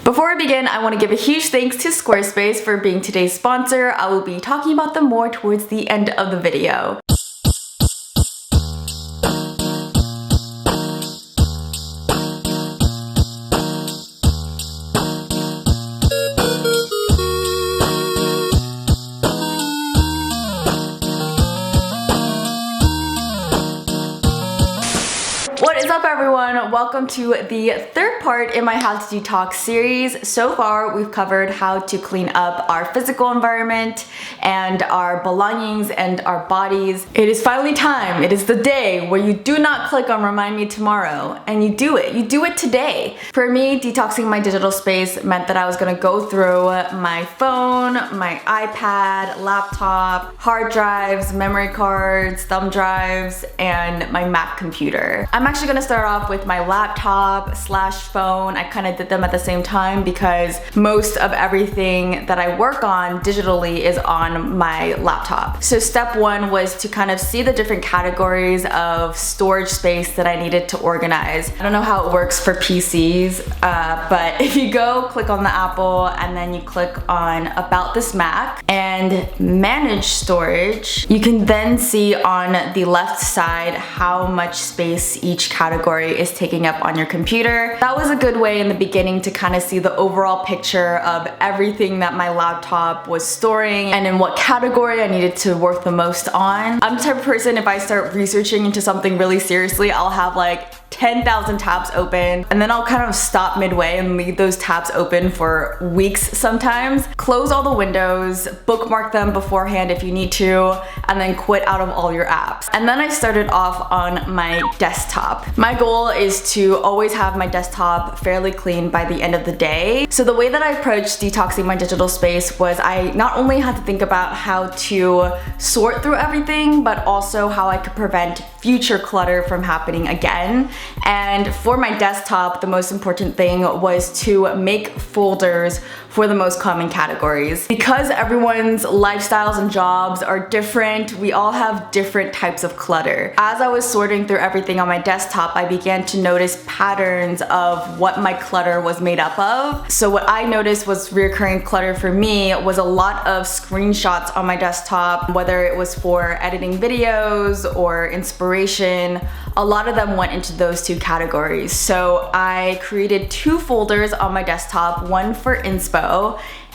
Before I begin, I want to give a huge thanks to Squarespace for being today's sponsor. I will be talking about them more towards the end of the video. What is up, everyone? Welcome to the third part in my How to Detox series. So far, we've covered how to clean up our physical environment and our belongings and our bodies. It is finally time. It is the day where you do not click on Remind Me Tomorrow and you do it. You do it today. For me, detoxing my digital space meant that I was gonna go through my phone, my iPad, laptop, hard drives, memory cards, thumb drives, and my Mac computer. I'm actually gonna start off with my laptop slash phone. I kind of did them at the same time because most of everything that I work on digitally is on my laptop. So step one was to kind of see the different categories of storage space that I needed to organize. I don't know how it works for PCs, but if you go click on the Apple and then you click on About This Mac and Manage Storage, you can then see on the left side how much space each category is taking up on your computer. That was a good way in the beginning to kind of see the overall picture of everything that my laptop was storing and in what category I needed to work the most on. I'm the type of person, if I start researching into something really seriously, I'll have like 10,000 tabs open and then I'll kind of stop midway and leave those tabs open for weeks sometimes. Close all the windows, bookmark them beforehand if you need to, and then quit out of all your apps. And then I started off on my desktop. My goal is to always have my desktop fairly clean by the end of the day. So the way that I approached detoxing my digital space was I not only had to think about how to sort through everything, but also how I could prevent future clutter from happening again. And for my desktop, the most important thing was to make folders for the most common categories. Because everyone's lifestyles and jobs are different, we all have different types of clutter. As I was sorting through everything on my desktop, I began to notice patterns of what my clutter was made up of. So what I noticed was recurring clutter for me was a lot of screenshots on my desktop, whether it was for editing videos or inspiration. A lot of them went into those two categories. So I created two folders on my desktop, one for inspo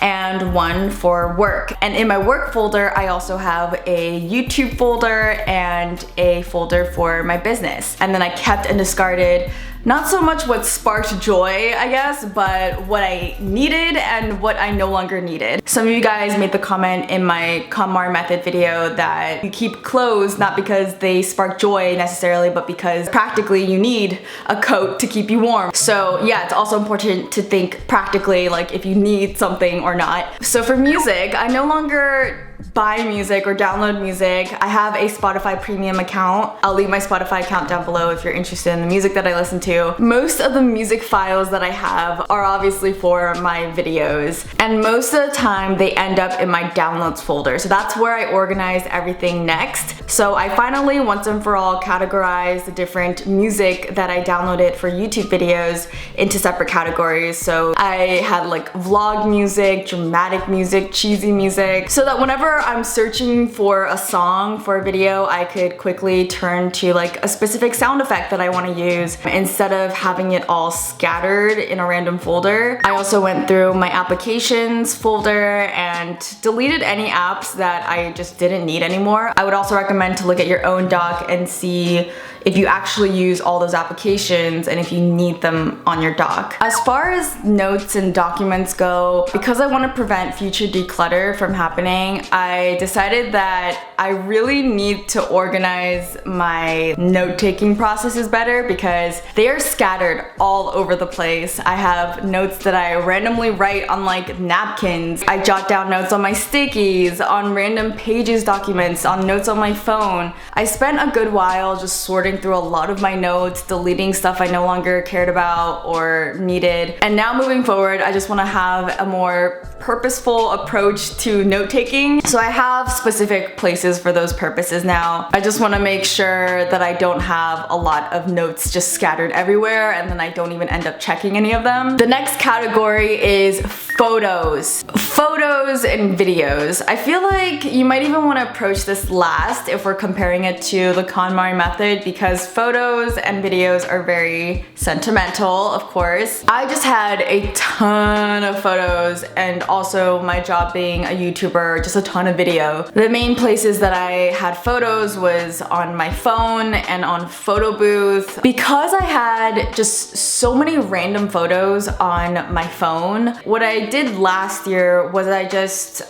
and one for work. And in my work folder, I also have a YouTube folder and a folder for my business. And then I kept and discarded not so much what sparked joy, I guess, but what I needed and what I no longer needed. Some of you guys made the comment in my KonMari method video that you keep clothes not because they spark joy necessarily, but because practically you need a coat to keep you warm. So yeah, it's also important to think practically, like if you need something or not. So for music, I no longer buy music or download music. I have a Spotify premium account. I'll leave my Spotify account down below if you're interested in the music that I listen to. Most of the music files that I have are obviously for my videos, and most of the time they end up in my downloads folder. So that's where I organize everything next. So I finally, once and for all, categorized the different music that I downloaded for YouTube videos into separate categories. So I had like vlog music, dramatic music, cheesy music, so that whenever I'm searching for a song for a video, I could quickly turn to like a specific sound effect that I want to use instead of having it all scattered in a random folder. I also went through my applications folder and deleted any apps that I just didn't need anymore. I would also recommend to look at your own doc and see if you actually use all those applications and if you need them on your doc. As far as notes and documents go, because I want to prevent future declutter from happening, I decided that I really need to organize my note-taking processes better because they are scattered all over the place. I have notes that I randomly write on like napkins. I jot down notes on my stickies, on random pages documents, on notes on my phone. I spent a good while just sorting through a lot of my notes, deleting stuff I no longer cared about or needed. And now moving forward, I just want to have a more purposeful approach to note taking. So I have specific places for those purposes now. I just want to make sure that I don't have a lot of notes just scattered everywhere and then I don't even end up checking any of them. The next category is photos. Photos and videos. I feel like you might even want to approach this last if we're comparing it to the KonMari method, because photos and videos are very sentimental, of course. I just had a ton of photos, and also my job being a YouTuber, just a ton of video. The main places that I had photos was on my phone and on photo booth. Because I had just so many random photos on my phone, what I did last year was I just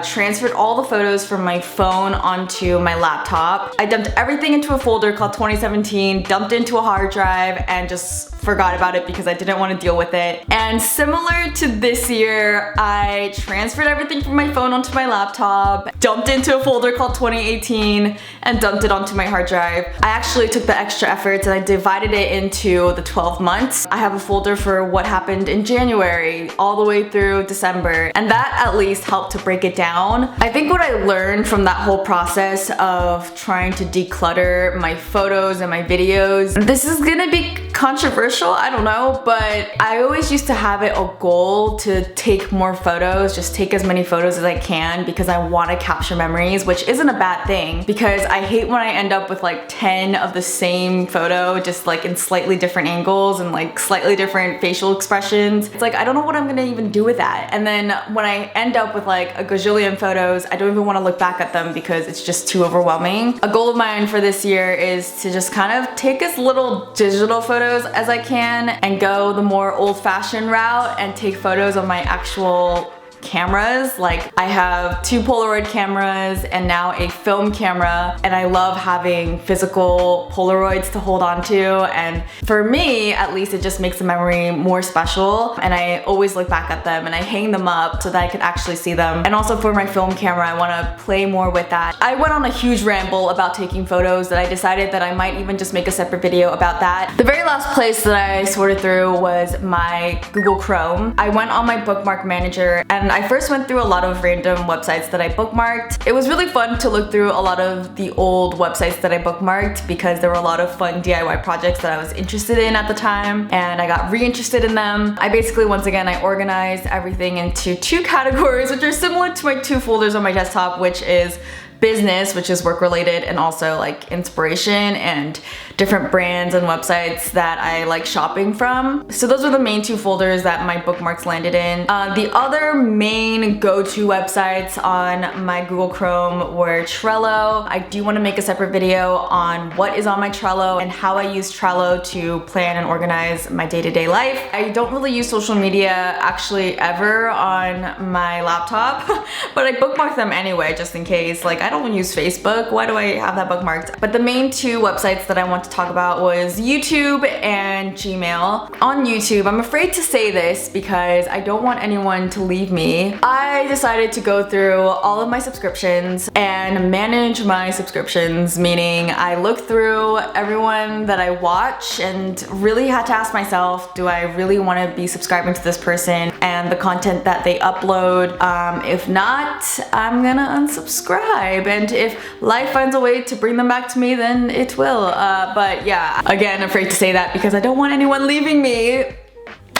transferred all the photos from my phone onto my laptop. I dumped everything into a folder called 2017, dumped into a hard drive, and just forgot about it because I didn't want to deal with it. And similar to this year, I transferred everything from my phone onto my laptop, dumped into a folder called 2018, and dumped it onto my hard drive. I actually took the extra efforts and I divided it into the 12 months. I have a folder for what happened in January all the way through December, and that at least helped to break it down. I think what I learned from that whole process of trying to declutter my photos and my videos, this is gonna be controversial, I don't know, but I always used to have it a goal to take more photos, just take as many photos as I can, because I want to capture memories, which isn't a bad thing, because I hate when I end up with like 10 of the same photo, just like in slightly different angles and like slightly different facial expressions. It's like, I don't know what I'm gonna even do with that. And then when I end up with like a gajillion photos, I don't even want to look back at them because it's just too overwhelming. A goal of mine for this year is to just kind of take as little digital photos as I can and go the more old-fashioned route and take photos on my actual cameras. Like, I have 2 Polaroid cameras and now a film camera, and I love having physical Polaroids to hold on to, and for me at least it just makes the memory more special, and I always look back at them and I hang them up so that I can actually see them. And also for my film camera, I want to play more with that. I went on a huge ramble about taking photos that I decided that I might even just make a separate video about that. The very last place that I sorted through was my Google Chrome. I went on my bookmark manager and I first went through a lot of random websites that I bookmarked. It was really fun to look through a lot of the old websites that I bookmarked because there were a lot of fun DIY projects that I was interested in at the time, and I got reinterested in them. I basically, once again, I organized everything into 2 categories, which are similar to my 2 folders on my desktop, which is business, which is work related, and also like inspiration and different brands and websites that I like shopping from. So those are the main 2 folders that my bookmarks landed in. The other main go-to websites on my Google Chrome were Trello. I do want to make a separate video on what is on my Trello and how I use Trello to plan and organize my day-to-day life. I don't really use social media actually ever on my laptop, but I bookmark them anyway just in case. Like, I don't use Facebook. Why do I have that bookmarked? But the main 2 websites that I want to talk about was YouTube and Gmail. On YouTube, I'm afraid to say this because I don't want anyone to leave me. I decided to go through all of my subscriptions and manage my subscriptions, meaning I looked through everyone that I watch and really had to ask myself, do I really want to be subscribing to this person and the content that they upload? If not, I'm gonna unsubscribe. And if life finds a way to bring them back to me, then it will. But yeah, again, afraid to say that because I don't want anyone leaving me.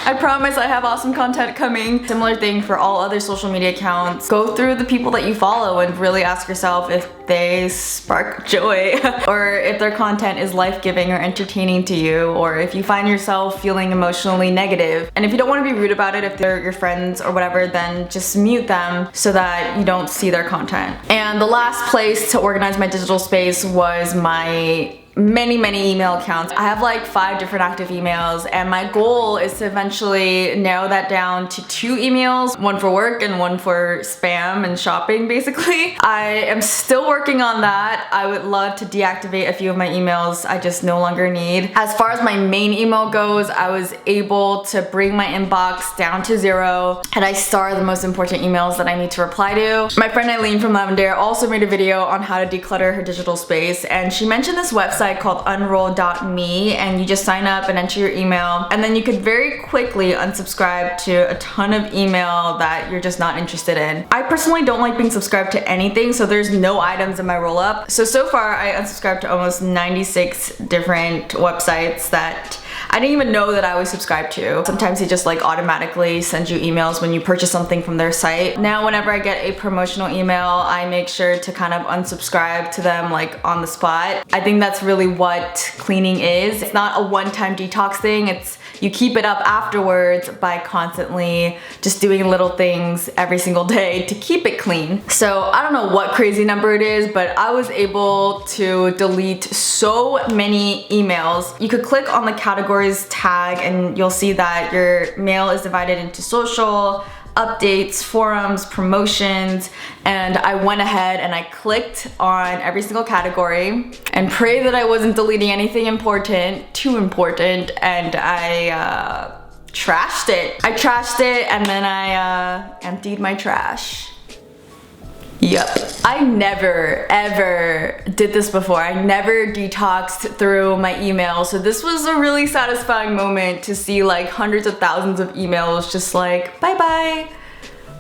I promise I have awesome content coming. Similar thing for all other social media accounts. Go through the people that you follow and really ask yourself if they spark joy or if their content is life-giving or entertaining to you, or if you find yourself feeling emotionally negative. And if you don't want to be rude about it, if they're your friends or whatever, then just mute them so that you don't see their content. And the last place to organize my digital space was my many email accounts. I have like 5 different active emails, and my goal is to eventually narrow that down to 2 emails, one for work and one for spam and shopping, basically. I am still working on that. I would love to deactivate a few of my emails I just no longer need. As far as my main email goes, I was able to bring my inbox down to 0, and I star the most important emails that I need to reply to. My friend Eileen from Lavender also made a video on how to declutter her digital space, and she mentioned this website website called unroll.me, and you just sign up and enter your email, and then you could very quickly unsubscribe to a ton of email that you're just not interested in. I personally don't like being subscribed to anything, so there's no items in my roll up. So far I unsubscribed to almost 96 different websites that I didn't even know that I was subscribed to. Sometimes they just like automatically send you emails when you purchase something from their site. Now whenever I get a promotional email, I make sure to kind of unsubscribe to them like on the spot. I think that's really what cleaning is. It's not a one-time detox thing. It's you keep it up afterwards by constantly just doing little things every single day to keep it clean. So I don't know what crazy number it is, but I was able to delete so many emails. You could click on the categories tag and you'll see that your mail is divided into social, updates, forums, promotions, and I went ahead and I clicked on every single category and prayed that I wasn't deleting anything too important, and I trashed it. I trashed it and then I emptied my trash. Yep. I never ever did this before. I never detoxed through my email. So this was a really satisfying moment to see like hundreds of thousands of emails just like bye bye.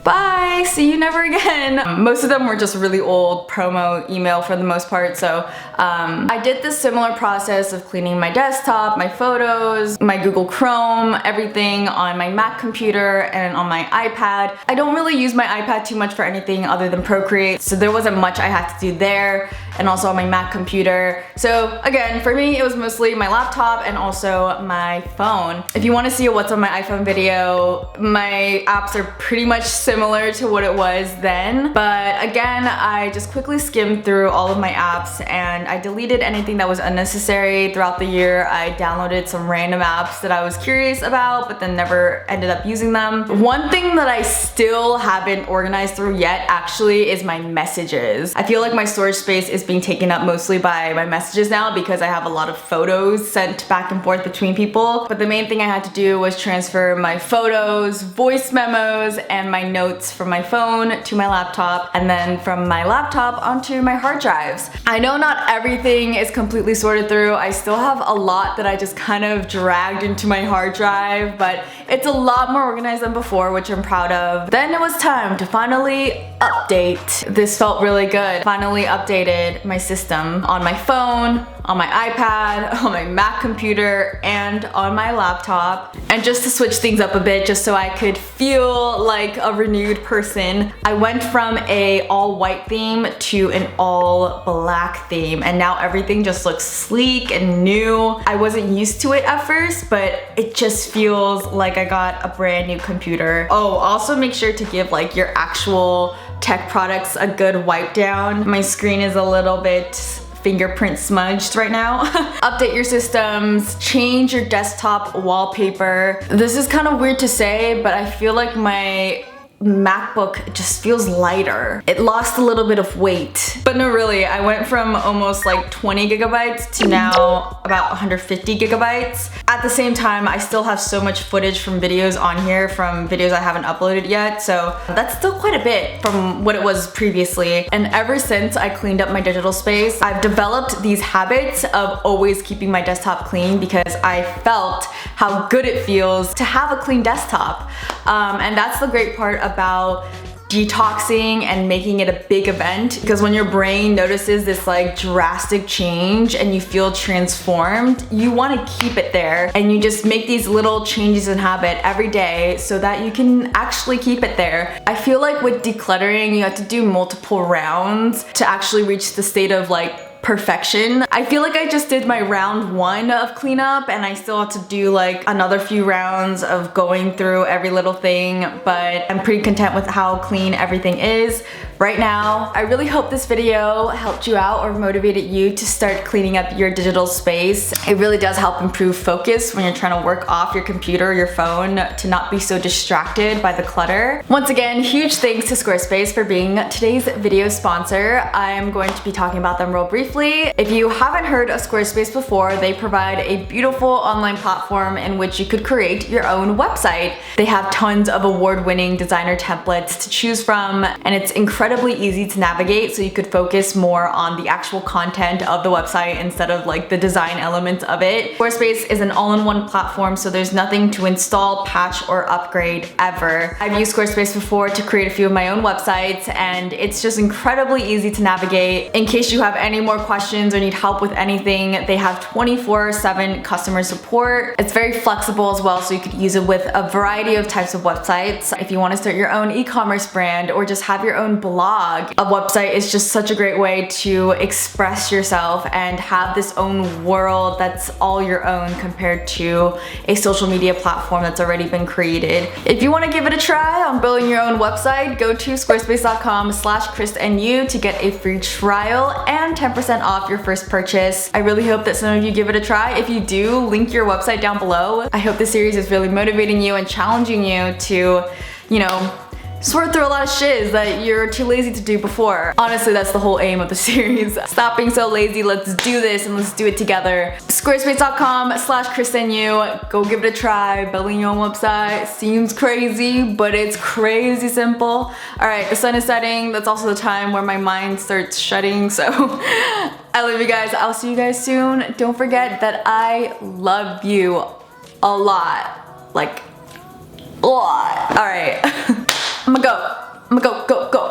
Bye, see you never again. Most of them were just really old promo email for the most part. So I did this similar process of cleaning my desktop, my photos, my Google Chrome, everything on my Mac computer and on my iPad. I don't really use my iPad too much for anything other than Procreate, so there wasn't much I had to do there, and also on my Mac computer. So again, for me, it was mostly my laptop and also my phone. If you want to see a what's on my iPhone video, my apps are pretty much similar to what it was then. But again, I just quickly skimmed through all of my apps and I deleted anything that was unnecessary. Throughout the year, I downloaded some random apps that I was curious about, but then never ended up using them. One thing that I still haven't organized through yet actually is my messages. I feel like my storage space is being taken up mostly by my messages now because I have a lot of photos sent back and forth between people. But the main thing I had to do was transfer my photos, voice memos, and my notes from my phone to my laptop, and then from my laptop onto my hard drives. I know not everything is completely sorted through. I still have a lot that I just kind of dragged into my hard drive, but it's a lot more organized than before, which I'm proud of. Then it was time to finally update. This felt really good. Finally updated my system on my phone, on my iPad, on my Mac computer, and on my laptop. And just to switch things up a bit, just so I could feel like a renewed person, I went from a all white theme to an all black theme, and now everything just looks sleek and new. I wasn't used to it at first, but it just feels like I got a brand new computer. Oh, also make sure to give like your actual tech products a good wipe down. My screen is a little bit fingerprint smudged right now. Update your systems, change your desktop wallpaper. This is kind of weird to say, but I feel like my MacBook just feels lighter. It lost a little bit of weight. But no, really, I went from almost like 20 gigabytes to now about 150 gigabytes. At the same time, I still have so much footage from videos on here, from videos I haven't uploaded yet, so that's still quite a bit from what it was previously. And ever since I cleaned up my digital space, I've developed these habits of always keeping my desktop clean because I felt how good it feels to have a clean desktop. And that's the great part about detoxing and making it a big event, because when your brain notices this like drastic change and you feel transformed, you want to keep it there, and you just make these little changes in habit every day so that you can actually keep it there. I feel like with decluttering, you have to do multiple rounds to actually reach the state of like perfection. I feel like I just did my round 1 of cleanup and I still have to do like another few rounds of going through every little thing, but I'm pretty content with how clean everything is right now. I really hope this video helped you out or motivated you to start cleaning up your digital space. It really does help improve focus when you're trying to work off your computer or your phone to not be so distracted by the clutter. Once again, huge thanks to Squarespace for being today's video sponsor. I'm going to be talking about them real briefly. If you haven't heard of Squarespace before, they provide a beautiful online platform in which you could create your own website. They have tons of award-winning designer templates to choose from, and it's incredibly incredibly easy to navigate, so you could focus more on the actual content of the website instead of like the design elements of it. Squarespace is an all-in-one platform, so there's nothing to install, patch, or upgrade ever. I've used Squarespace before to create a few of my own websites, and it's just incredibly easy to navigate. In case you have any more questions or need help with anything, they have 24/7 customer support. It's very flexible as well, so you could use it with a variety of types of websites. If you want to start your own e-commerce brand or just have your own blog, a website is just such a great way to express yourself and have this own world that's all your own compared to a social media platform that's already been created. If you want to give it a try on building your own website, go to squarespace.com/KristandYou to get a free trial and 10% off your first purchase. I really hope that some of you give it a try. If you do, link your website down below. I hope this series is really motivating you and challenging you to, you know, sort through a lot of shiz that you're too lazy to do before. Honestly, that's the whole aim of the series. Stop being so lazy, let's do this and let's do it together. Squarespace.com/KristandYou. Go give it a try. Building your own website seems crazy, but it's crazy simple. Alright, the sun is setting. That's also the time where my mind starts shutting, so I love you guys. I'll see you guys soon. Don't forget that I love you a lot. Like, a lot. Alright. I'ma go, go.